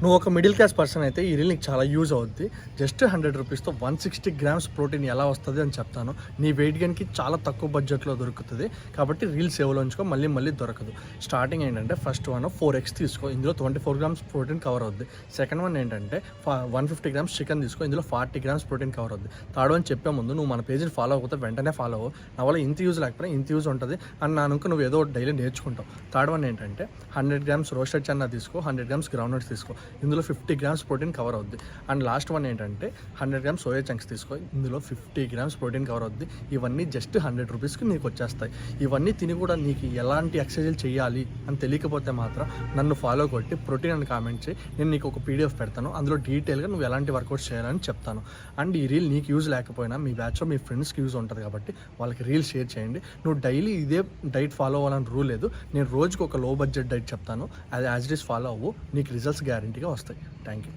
నువ్వు ఒక middle class person అయితే ఈ రీల్ నీకు చాలా యూజ్ అవుద్ది. జస్ట్ 100 రూపీస్తో 160 గ్రామ్స్ ప్రోటీన్ ఎలా వస్తుంది అని చెప్తాను. నీ వెయిట్ గెయిన్కి చాలా తక్కువ బడ్జెట్లో దొరుకుతుంది కాబట్టి రీల్ సేవ్లో ఉంచుకో, మళ్ళీ మళ్ళీ దొరకదు. స్టార్టింగ్ ఏంటంటే ఫస్ట్ వన్ 4x తీసుకో, ఇందులో 24 గ్రామ్స్ ప్రోటీన్ కవర్ అవుద్ది. సెకండ్ వన్ ఏంటంటే 150 గ్రామ్స్ చికెన్ తీసుకో, ఇందులో 40 గ్రామ్స్ ప్రోటీన్ కవర్ అవుద్ది. థర్డ్ వన్ చెప్పే ముందు నువ్వు మన పేజీని ఫాలో అవ్వకపోతే వెంటనే ఫాలో అవ్వు. నా వల్ల ఇంత యూజ్ లేకపోతే ఇంత యూజ్ ఉంటుంది అని నా అనుకు నువ్వు ఏదో డైలీ నేర్చుకుంటావు. థర్డ్ వన్ ఏంటంటే 100 గ్రామ్స్ రోస్టెడ్ చెన్నా తీసుకో, 100 గ్రామ్స్ గ్రౌండ్ నట్స్ తీసుకో, ఇందులో 50 గ్రామ్స్ ప్రోటీన్ కవర్ అవుద్ది. అండ్ లాస్ట్ వన్ ఏంటంటే 100 గ్రామ్స్ సోయా చంక్స్ తీసుకో, ఇందులో 50 గ్రామ్స్ ప్రోటీన్ కవర్ అవుద్ది. ఇవన్నీ జస్ట్ 100 రూపీస్కి నీకు వచ్చేస్తాయి. ఇవన్నీ తిని కూడా నీకు ఎలాంటి ఎక్సర్సైజులు చేయాలి అని తెలియకపోతే మాత్రం నన్ను ఫాలో కొట్టి ప్రోటీన్ అని కామెంట్ చేయి. నేను నీకు ఒక PDF పెడతాను, అందులో డీటెయిల్గా నువ్వు ఎలాంటి వర్కౌట్స్ చేయాలని చెప్తాను. అండ్ ఈ రీల్ నీకు యూజ్ లేకపోయినా మీ బ్యాచ్లో మీ ఫ్రెండ్స్కి యూజ్ ఉంటుంది కాబట్టి వాళ్ళకి రీల్ షేర్ చేయండి. నువ్వు డైలీ ఇదే డైట్ ఫాలో అవ్వాలని రూల్ లేదు. నేను రోజుకి ఒక లో బడ్జెట్ డైట్ చెప్తాను, అది యాజ్ ఇట్ ఈస్ ఫాలో అవ్వు, నీకు రిజల్ట్స్ గ్యారంటీగా వస్తాయి. Thank you.